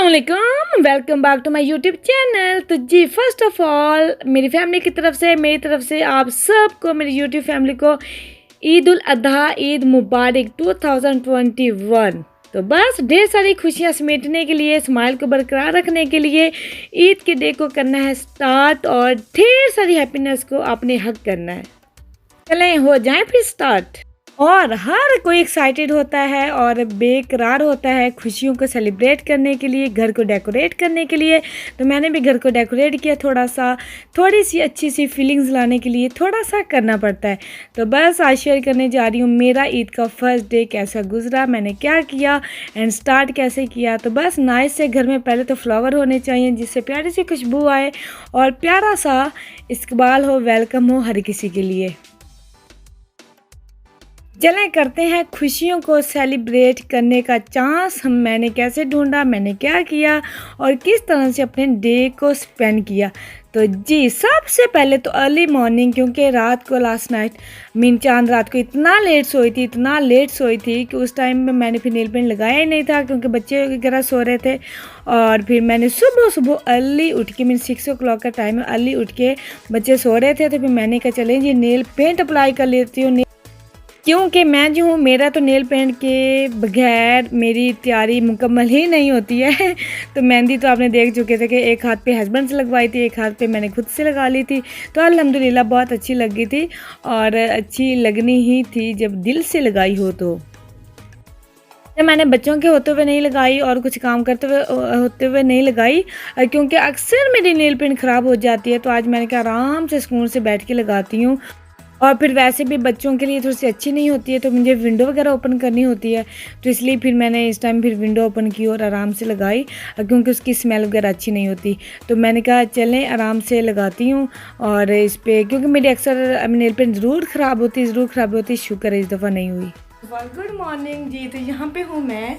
अस्सलामुअलैकुम, welcome back to my YouTube channel. तो जी फर्स्ट ऑफ ऑल मेरी फैमिली की तरफ से मेरी तरफ से आप सबको, मेरी यूट्यूब फैमिली को ईद उल अजहा, ईद मुबारक 2021। तो बस ढेर सारी खुशियाँ समेटने के लिए, स्माइल को बरकरार रखने के लिए ईद के डे को करना है स्टार्ट और ढेर सारी हैप्पीनेस को अपने हक करना है। चलें हो जाएं फिर स्टार्ट। और हर कोई एक्साइटेड होता है और बेकरार होता है खुशियों को सेलिब्रेट करने के लिए, घर को डेकोरेट करने के लिए। तो मैंने भी घर को डेकोरेट किया, थोड़ी सी अच्छी सी फीलिंग्स लाने के लिए थोड़ा सा करना पड़ता है। तो बस आज शेयर करने जा रही हूँ मेरा ईद का फर्स्ट डे कैसा गुजरा, मैंने क्या किया एंड स्टार्ट कैसे किया। तो बस नाइस से घर में पहले तो फ्लावर होने चाहिए जिससे प्यारी सी खुशबू आए और प्यारा सा इस्तकबाल हो, वेलकम हो हर किसी के लिए। चलें करते हैं खुशियों को सेलिब्रेट करने का चांस। मैंने कैसे ढूंढा, मैंने क्या किया और किस तरह से अपने डे को स्पेंड किया। तो जी सबसे पहले तो अर्ली मॉर्निंग, क्योंकि रात को लास्ट नाइट चांद रात को इतना लेट सोई थी कि उस टाइम में मैंने फिर नेल पेंट लगाया ही नहीं था क्योंकि बच्चे वगैरह सो रहे थे। और फिर मैंने सुबह अर्ली उठ के, मेरे 6 o'clock का टाइम है, अर्ली उठ के बच्चे सो रहे थे तो फिर मैंने कहा चलें जी नेल पेंट अप्लाई कर लेती हूँ, क्योंकि मैं जो हूँ मेरा तो नेल पेंट के बगैर मेरी तैयारी मुकम्मल ही नहीं होती है। तो मेहंदी तो आपने देख चुके थे कि एक हाथ पे हस्बैंड से लगवाई थी, एक हाथ पे मैंने खुद से लगा ली थी। तो अल्हम्दुलिल्लाह बहुत अच्छी लगी थी और अच्छी लगनी ही थी जब दिल से लगाई हो। तो मैंने बच्चों के होते हुए नहीं लगाई और कुछ काम करते हुए होते हुए नहीं लगाई क्योंकि अक्सर मेरी नेल पेंट ख़राब हो जाती है। तो आज मैंने कहा आराम से सुकून से बैठ के लगाती हूँ। और फिर वैसे भी बच्चों के लिए थोड़ी सी अच्छी नहीं होती है तो मुझे विंडो वगैरह ओपन करनी होती है, तो इसलिए फिर मैंने इस टाइम फिर विंडो ओपन की और आराम से लगाई क्योंकि उसकी स्मेल वगैरह अच्छी नहीं होती। तो मैंने कहा चलें आराम से लगाती हूँ और इस पर, क्योंकि मेरी अक्सर नेल पेंट ज़रूर ख़राब होती, शुक्र है इस दफ़ा नहीं हुई। गुड मॉर्निंग जी। तो यहाँ पर हूँ मैं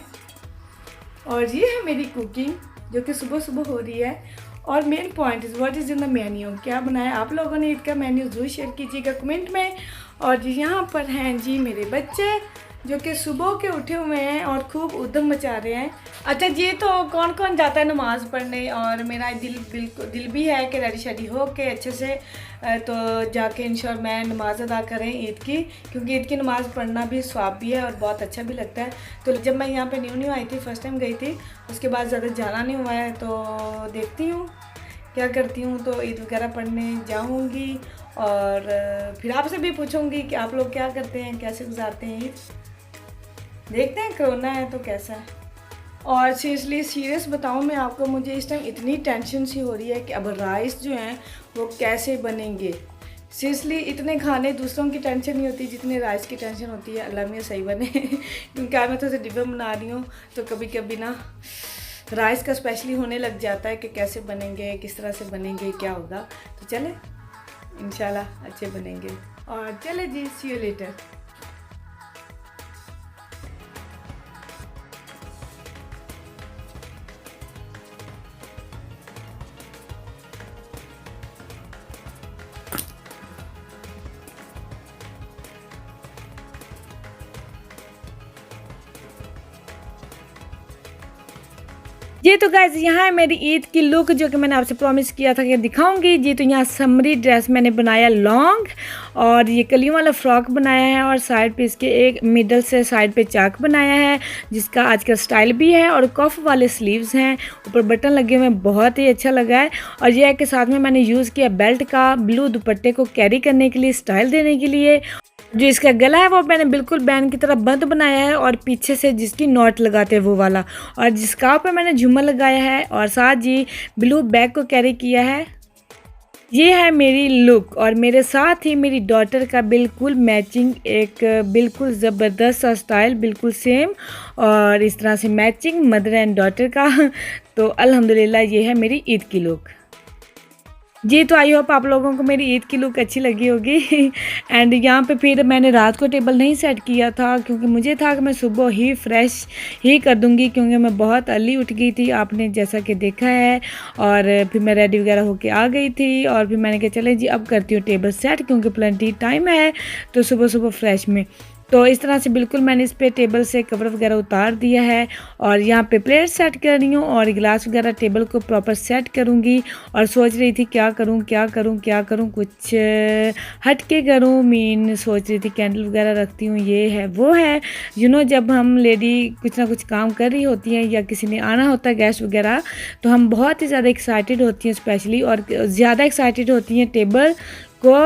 और ये है मेरी कुकिंग जो कि सुबह हो रही है। और main point is what is in the menu, क्या बनाया आप लोगों ने ईद का मेन्यू ज़रूर शेयर कीजिएगा कमेंट में। और जी यहाँ पर हैं जी मेरे बच्चे जो कि सुबह के उठे हुए हैं और खूब उधम मचा रहे हैं। अच्छा जी, तो कौन कौन जाता है नमाज़ पढ़ने, और मेरा दिल भी है कि रेडी शेडी हो के अच्छे से तो जाके इंशाल्लाह मैं नमाज़ अदा करें ईद की, क्योंकि ईद की नमाज़ पढ़ना भी स्वाब भी है और बहुत अच्छा भी लगता है। तो जब मैं यहाँ पे न्यू आई थी, फर्स्ट टाइम गई थी, उसके बाद ज़्यादा जाना नहीं हुआ है, तो देखती हूँ क्या करती हूँ। तो ईद वगैरह पढ़ने जाऊँगी और फिर आपसे भी पूछूँगी कि आप लोग क्या करते हैं, कैसे गुजारते हैं ईद। देखते हैं कोरोना है तो कैसा है। और सीरियस बताऊं मैं आपको, मुझे इस टाइम इतनी टेंशन सी हो रही है कि अब राइस जो हैं वो कैसे बनेंगे। सीरियसली इतने खाने दूसरों की टेंशन नहीं होती जितने राइस की टेंशन होती है। अल्लाह में सही बने क्योंकि आज मैं तो डिब्बा बना रही हूँ तो कभी कभी ना राइस का स्पेशली होने लग जाता है कि कैसे बनेंगे, किस तरह से बनेंगे, क्या होगा। तो चले इंशाल्लाह अच्छे बनेंगे। और चले जी, सी यू लेटर। ये तो गाइस यहाँ है मेरी ईद की लुक जो कि मैंने आपसे प्रॉमिस किया था कि दिखाऊंगी जी। तो यहाँ समरी ड्रेस मैंने बनाया लॉन्ग, और ये कलियों वाला फ्रॉक बनाया है और साइड पे इसके एक मिडल से साइड पे चाक बनाया है जिसका आज का स्टाइल भी है, और कफ वाले स्लीव्स हैं, ऊपर बटन लगे हुए हैं, बहुत ही अच्छा लगा है। और यह के साथ में मैंने यूज़ किया बेल्ट का, ब्लू दुपट्टे को कैरी करने के लिए, स्टाइल देने के लिए। जो इसका गला है वो मैंने बिल्कुल बैन की तरह बंद बनाया है और पीछे से जिसकी नॉट लगाते हैं वो वाला, और जिसका ऊपर मैंने झूमर लगाया है और साथ जी ब्लू बैग को कैरी किया है। ये है मेरी लुक और मेरे साथ ही मेरी डॉटर का बिल्कुल मैचिंग, एक बिल्कुल ज़बरदस्त सा स्टाइल, बिल्कुल सेम, और इस तरह से मैचिंग मदर एंड डॉटर का। तो अल्हम्दुलिल्लाह ये है मेरी ईद की लुक जी। तो आई होप आप लोगों को मेरी ईद की लुक अच्छी लगी होगी। एंड यहाँ पे फिर मैंने रात को टेबल नहीं सेट किया था क्योंकि मुझे था कि मैं सुबह ही फ्रेश ही कर दूँगी, क्योंकि मैं बहुत अर्ली उठ गई थी, आपने जैसा कि देखा है। और फिर मैं रेडी वगैरह होके आ गई थी और फिर मैंने कहा चले जी अब करती हूँ टेबल सेट, क्योंकि प्लेंटी टाइम है तो सुबह फ्रेश में। तो इस तरह से बिल्कुल मैंने इस पे टेबल से कवर वगैरह उतार दिया है और यहाँ पे प्लेट सेट कर रही हूँ और गिलास वगैरह टेबल को प्रॉपर सेट करूँगी। और सोच रही थी क्या करूँ क्या करूँ क्या करूँ, कुछ हट के करूँ। सोच रही थी कैंडल वगैरह रखती हूँ, ये है वो है। जब हम लेडी कुछ ना कुछ काम कर रही होती हैं या किसी ने आना होता है गेस्ट वगैरह, तो हम बहुत ही ज़्यादा एक्साइटेड होती हैं स्पेशली, और ज़्यादा एक्साइटेड होती हैं टेबल को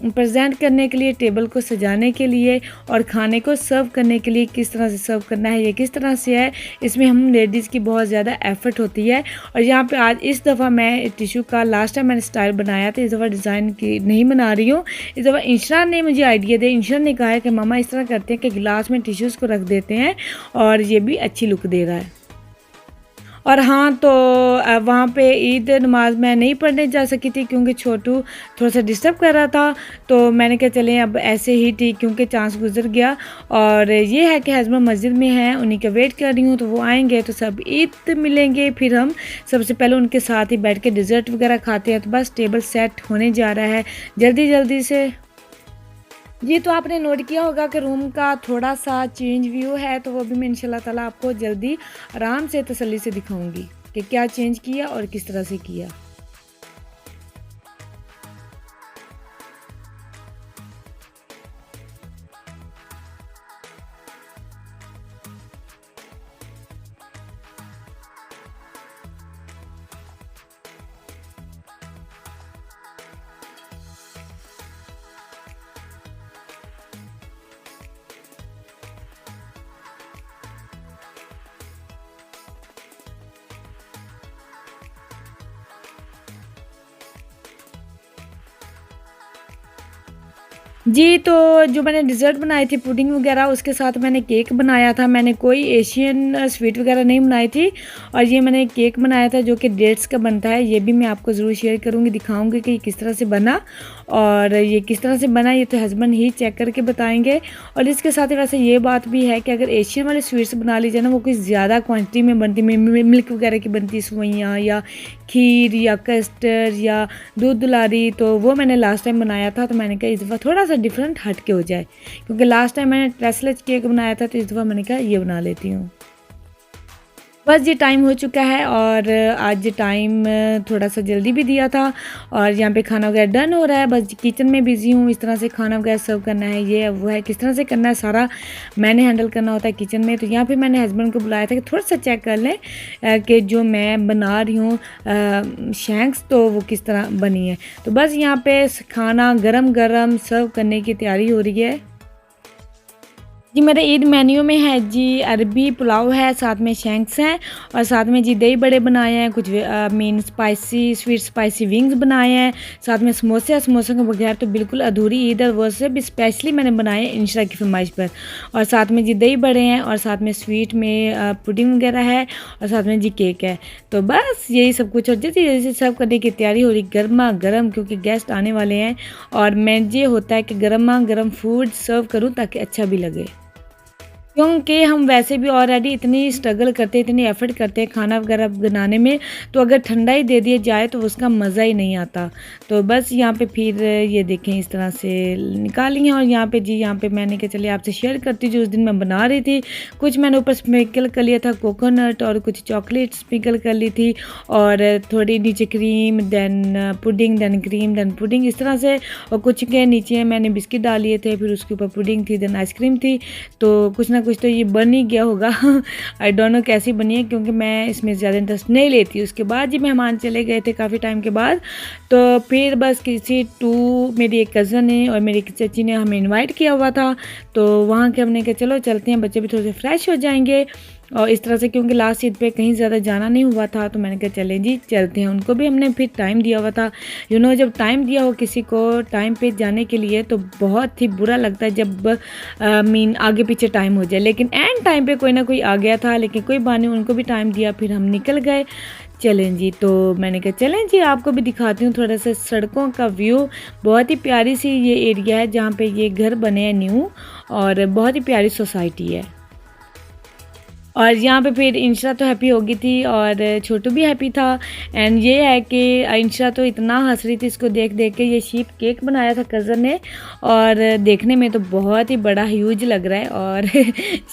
प्रेजेंट करने के लिए, टेबल को सजाने के लिए और खाने को सर्व करने के लिए। किस तरह से सर्व करना है, ये किस तरह से है, इसमें हम लेडीज़ की बहुत ज़्यादा एफर्ट होती है। और यहाँ पे आज इस दफ़ा मैं टिशू का लास्ट टाइम मैंने स्टाइल बनाया था, इस दफ़ा डिज़ाइन की नहीं बना रही हूँ। इस दफ़ा इंशरा ने मुझे आइडिया दिया। इंशरा ने कहा है कि मामा इस तरह करते हैं कि गिलास में टिश्यूज़ को रख देते हैं और ये भी अच्छी लुक दे रहा है। और हाँ, तो वहाँ पे ईद नमाज़ मैं नहीं पढ़ने जा सकी थी क्योंकि छोटू थोड़ा सा डिस्टर्ब कर रहा था। तो मैंने कहा चलें अब ऐसे ही ठीक, क्योंकि चांस गुजर गया। और ये है कि हस्बैंड मस्जिद में हैं, उन्हीं का वेट कर रही हूँ, तो वो आएंगे तो सब ईद मिलेंगे। फिर हम सबसे पहले उनके साथ ही बैठ के डिज़र्ट वगैरह खाते हैं। तो बस टेबल सेट होने जा रहा है जल्दी जल्दी से। जी, तो आपने नोट किया होगा कि रूम का थोड़ा सा चेंज व्यू है, तो वो भी मैं इंशाल्लाह ताला आपको जल्दी आराम से तसल्ली से दिखाऊंगी कि क्या चेंज किया और किस तरह से किया। जी, तो जो मैंने डिज़र्ट बनाई थी पुडिंग वगैरह, उसके साथ मैंने केक बनाया था। मैंने कोई एशियन स्वीट वगैरह नहीं बनाई थी और ये मैंने केक बनाया था जो कि डेट्स का बनता है। ये भी मैं आपको ज़रूर शेयर करूँगी, दिखाऊँगी कि किस तरह से बना। और ये किस तरह से बना ये तो हस्बैंड ही चेक करके बताएँगे। और इसके साथ ही वैसे ये बात भी है कि अगर एशियन वाले स्वीट्स बना लीजिए ना, वो कुछ ज़्यादा क्वांटिटी में बनती, मिल्क वगैरह की बनती, सेवइयाँ या खीर या कस्टर्ड या दूध दुलारी, तो वो मैंने लास्ट टाइम बनाया था। तो मैंने कहा इस दफ़ा थोड़ा सा डिफरेंट हट के हो जाए, क्योंकि लास्ट टाइम मैंने ट्रेसलेट केक बनाया था, तो इस दफ़ा मैंने कहा ये बना लेती हूँ। बस ये टाइम हो चुका है और आज टाइम थोड़ा सा जल्दी भी दिया था और यहाँ पे खाना वगैरह डन हो रहा है। बस किचन में बिज़ी हूँ, इस तरह से खाना वगैरह सर्व करना है, ये वो है, किस तरह से करना है सारा मैंने हैंडल करना होता है किचन में। तो यहाँ पे मैंने हस्बैंड को बुलाया था कि थोड़ा सा चेक कर लें कि जो मैं बना रही हूँ शैंक्स, तो वो किस तरह बनी है। तो बस यहाँ पे खाना गरम गरम सर्व करने की तैयारी हो रही है। जी, मेरे ईद मेन्यू में है जी अरबी पुलाव है, साथ में शैंक्स हैं और साथ में जी दही बड़े बनाए हैं, कुछ स्पाइसी स्वीट स्पाइसी विंग्स बनाए हैं, साथ में समोसे। समोसों के बगैर तो बिल्कुल अधूरी ईद है, वो से भी स्पेशली मैंने बनाए हैं इंशरा की फरमाइश पर। और साथ में जी दही बड़े हैं और साथ में स्वीट में पुडिंग वगैरह है और साथ में जी केक है। तो बस यही सब कुछ और जैसे जैसे सर्व करने की तैयारी हो रही, गर्मा गर्म, क्योंकि गेस्ट आने वाले हैं और मैं ये होता है कि गर्मा गर्म फूड सर्व करूँ ताकि अच्छा भी लगे, क्योंकि हम वैसे भी ऑलरेडी इतनी स्ट्रगल करते हैं, इतनी एफ़र्ट करते हैं खाना वगैरह बनाने में, तो अगर ठंडा ही दे दिया जाए तो उसका मज़ा ही नहीं आता। तो बस यहाँ पे फिर ये देखें इस तरह से निकाली हैं। और यहाँ पे जी यहाँ पे मैंने कहा चलिए आपसे शेयर करती हूँ, जो उस दिन मैं बना रही थी। कुछ मैंने ऊपर स्प्रिंकल कर लिया था कोकोनट और कुछ चॉकलेट स्प्रिंकल कर ली थी और थोड़ी नीचे cream, then pudding, then cream, then pudding, इस तरह से। और कुछ के नीचे मैंने बिस्किट डाल लिए थे, फिर उसके ऊपर पुडिंग थी, दैन आइसक्रीम थी। तो कुछ ना कुछ तो ये बन ही गया होगा। आई डोंट नो कैसी बनी है, क्योंकि मैं इसमें ज़्यादा इंटरेस्ट नहीं लेती। उसके बाद जी मेहमान चले गए थे काफ़ी टाइम के बाद, तो फिर बस मेरी एक कज़न है और मेरी एक चाची ने हमें इनवाइट किया हुआ था, तो वहाँ के हमने कहा चलो चलते हैं, बच्चे भी थोड़े से फ्रेश हो जाएंगे। और इस तरह से क्योंकि लास्ट ईद पे कहीं ज़्यादा जाना नहीं हुआ था, तो मैंने कहा चलें जी चलते हैं। उनको भी हमने फिर टाइम दिया हुआ था। जब टाइम दिया हो किसी को टाइम पे जाने के लिए, तो बहुत ही बुरा लगता है जब आगे पीछे टाइम हो जाए। लेकिन एंड टाइम पे कोई ना कोई आ गया था, लेकिन कोई बात नहीं, उनको भी टाइम दिया, फिर हम निकल गए। चलें जी, तो मैंने कहा चलें जी आपको भी दिखाती हूँ थोड़ा सा सड़कों का व्यू। बहुत ही प्यारी सी ये एरिया है जहाँ पे ये घर बने हैं न्यू, और बहुत ही प्यारी सोसाइटी है। और यहाँ पे फिर इंशरा तो हैप्पी हो गई थी और छोटू भी हैप्पी था। एंड ये है कि इंशरा तो इतना हंस रही थी इसको देख देख के। ये शीप केक बनाया था कज़न ने और देखने में तो बहुत ही बड़ा ह्यूज लग रहा है और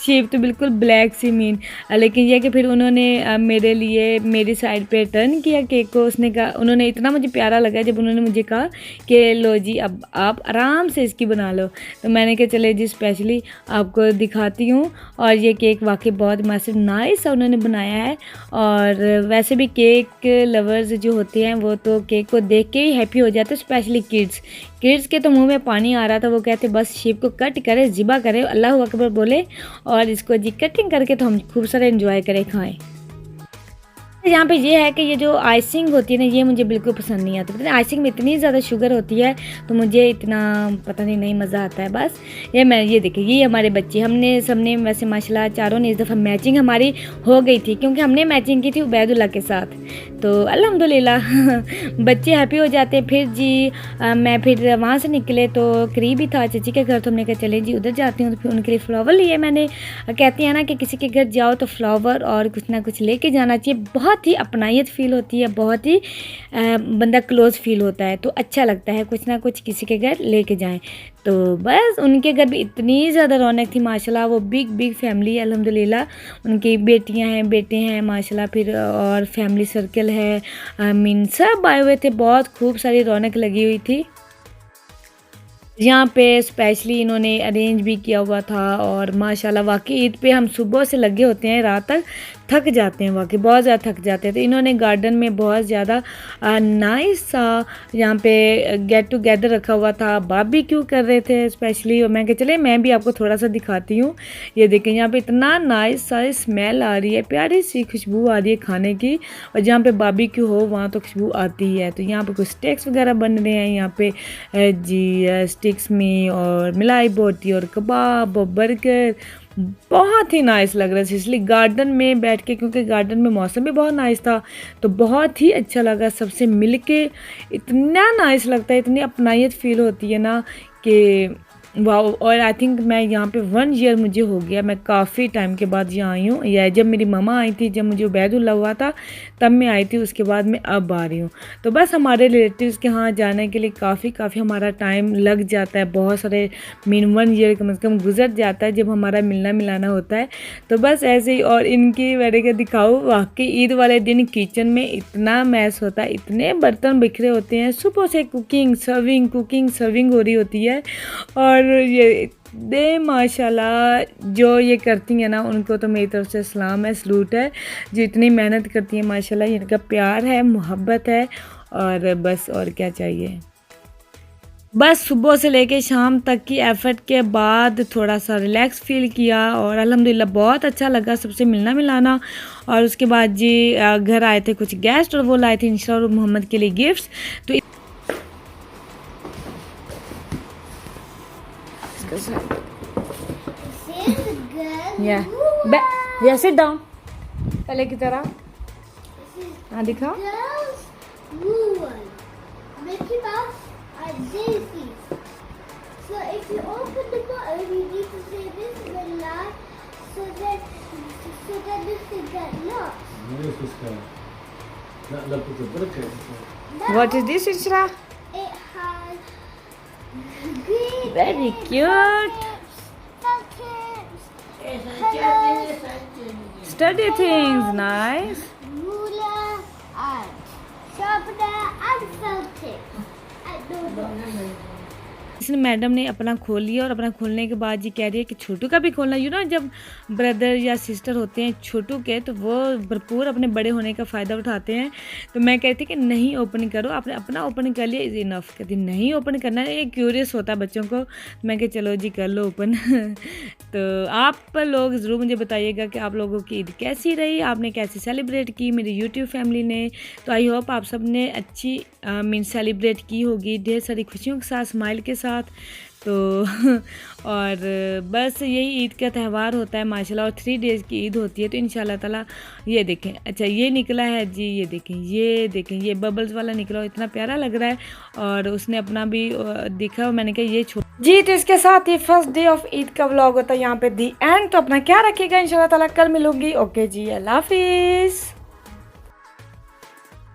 शीप तो बिल्कुल ब्लैक सी मीन। लेकिन यह कि फिर उन्होंने मेरे लिए मेरी साइड पे टर्न किया केक को। उसने कहा, उन्होंने इतना मुझे प्यारा लगा जब उन्होंने मुझे कहा कि लो जी अब आप आराम से इसकी बना लो। तो मैंने कहा चले जी स्पेशली आपको दिखाती हूँ। और ये केक वाकई बहुत मैसिव नाइस उन्होंने बनाया है। और वैसे भी केक लवर्स जो होते हैं वो तो केक को देख के ही हैप्पी हो जाते हैं, स्पेशली किड्स के तो मुंह में पानी आ रहा था। वो कहते बस शेप को कट करे, ज़िबा करे, अल्लाह अकबर बोले और इसको जी कटिंग करके तो हम खूब सारे एंजॉय करें खाएं। यहाँ पे ये है कि ये जो आइसिंग होती है ना ये मुझे बिल्कुल पसंद नहीं आती। पता नहीं आइसिंग में इतनी ज़्यादा शुगर होती है तो मुझे इतना पता नहीं मज़ा आता है। बस ये देखिए ये हमारे बच्चे, हमने सबने वैसे माशाल्लाह चारों ने इस दफ़ा मैचिंग हमारी हो गई थी क्योंकि हमने मैचिंग की थी उबैदुल्लाह के साथ। तो अल्हम्दुलिल्लाह बच्चे हैप्पी हो जाते। फिर जी मैं फिर वहाँ से निकले तो करीब ही था चाची के घर। तो हमने कहा चले जी उधर जाती हूँ। तो फिर उनके लिए फ़्लावर लिए मैंने। कहती हैं ना कि किसी के घर जाओ तो फ्लावर और कुछ ना कुछ लेके जाना चाहिए। बहुत ही अपनायत फ़ील होती है, बहुत ही बंदा क्लोज़ फ़ील होता है तो अच्छा लगता है कुछ ना कुछ किसी के घर लेके जाएं। तो बस उनके घर भी इतनी ज़्यादा रौनक थी माशाल्लाह। वो बिग फैमिली है अल्हम्दुलिल्लाह। उनकी बेटियां हैं, बेटे हैं माशाल्लाह। फिर और फैमिली सर्कल है, मीन सब आए हुए थे। बहुत खूब सारी रौनक लगी हुई थी। यहाँ पे स्पेशली इन्होंने अरेंज भी किया हुआ था और माशाल्लाह वाकई ईद पे हम सुबह से लगे होते हैं रात तक, थक जाते हैं, वाकई बहुत ज़्यादा थक जाते हैं। तो इन्होंने गार्डन में बहुत ज़्यादा नाइस सा यहाँ पे गेट टुगेदर रखा हुआ था। बारबेक्यू कर रहे थे स्पेशली। और मैं कहा चले मैं भी आपको थोड़ा सा दिखाती हूँ। ये देखें यहाँ पे इतना नाइस सा स्मेल आ रही है, प्यारी सी खुशबू आ रही है खाने की। और जहाँ पे बारबेक्यू हो वहाँ तो खुशबू आती ही है। तो यहाँ पे कुछ स्टेक्स वगैरह बन रहे हैं यहाँ पे जी स्टिक्स में, और मलाई बोटी और कबाब और बर्गर। बहुत ही नाइस लग रहा है इसलिए गार्डन में बैठ के, क्योंकि गार्डन में मौसम भी बहुत नाइस था तो बहुत ही अच्छा लगा सबसे मिल के। इतना नाइस लगता है, इतनी अपनायत फील होती है ना कि वाह। और आई थिंक मैं यहाँ पे 1 ईयर मुझे हो गया, मैं काफ़ी टाइम के बाद यहाँ आई हूँ। या जब मेरी ममा आई थी, जब मुझे उबैदुल्लाह हुआ था तब मैं आई थी, उसके बाद मैं अब आ रही हूँ। तो बस हमारे रिलेटिव्स के यहाँ जाने के लिए काफ़ी हमारा टाइम लग जाता है। बहुत सारे मीन 1 ईयर कम से कम गुजर जाता है जब हमारा मिलना मिलाना होता है। तो बस ऐसे ही। और इनकी मैंने क्या दिखाऊँ, वाकई ईद वाले दिन किचन में इतना मैस होता है, इतने बर्तन बिखरे होते हैं। सुबह से कुकिंग सर्विंग हो रही होती है। और ये दे माशाल्लाह जो ये करती हैं ना उनको तो मेरी तरफ से सलाम है, सलूट है। जो इतनी मेहनत करती हैं माशाल्लाह, इनका प्यार है, मोहब्बत है और बस और क्या चाहिए। बस सुबह से लेके शाम तक की एफ़र्ट के बाद थोड़ा सा रिलैक्स फ़ील किया और अल्हम्दुलिल्लाह बहुत अच्छा लगा सबसे मिलना मिलाना। और उसके बाद जी घर आए थे कुछ गेस्ट और वो लाए थे इंशरा और मोहम्मद के लिए गिफ्ट्स। तो सिट डाउन पहले की तरह। हाँ दिखा। So if you open the bottle, you need to say Bismillah so that this can get locked. What is this, Isra? It has green. Very cute. Study things, nice. Ruler and sharpener and felt tip. इसने madam ने अपना खोल लिया और अपना खोलने के बाद जी कह रही है कि छोटू का भी खोलना। यू नो जब ब्रदर या सिस्टर होते हैं छोटू के तो वो भरपूर अपने बड़े होने का फ़ायदा उठाते हैं। तो मैं कहती कि नहीं ओपन करो, आपने अपना ओपन कर लिया इज़ इनफ। कहती नहीं ओपन करना है, एक क्यूरियस होता है बच्चों को। मैं कह चलो जी कर लो ओपन। तो आप लोग ज़रूर मुझे बताइएगा कि आप लोगों की ईद कैसी रही, आपने कैसे सेलिब्रेट की मेरी यूट्यूब फैमिली ने। तो आई होप आप सब ने अच्छी मीन सेलिब्रेट की होगी, ढेर सारी खुशियों के साथ, स्माइल के साथ। तो और बस यही ईद का त्यौहार होता है माशाल्लाह, और 3 डेज़ की ईद होती है। तो इंशाल्लाह ताला ये देखें, अच्छा ये निकला है जी, ये देखें ये बबल्स वाला निकला, इतना प्यारा लग रहा है। और उसने अपना भी देखा, मैंने कहा ये जी। तो इसके साथ ही फर्स्ट डे ऑफ ईद का व्लॉग होता है यहाँ पे दी एंड। तो अपना क्या रखिएगा, इंशाल्लाह ताला कल मिलूंगी। ओके जी, अल्लाह हाफिज़।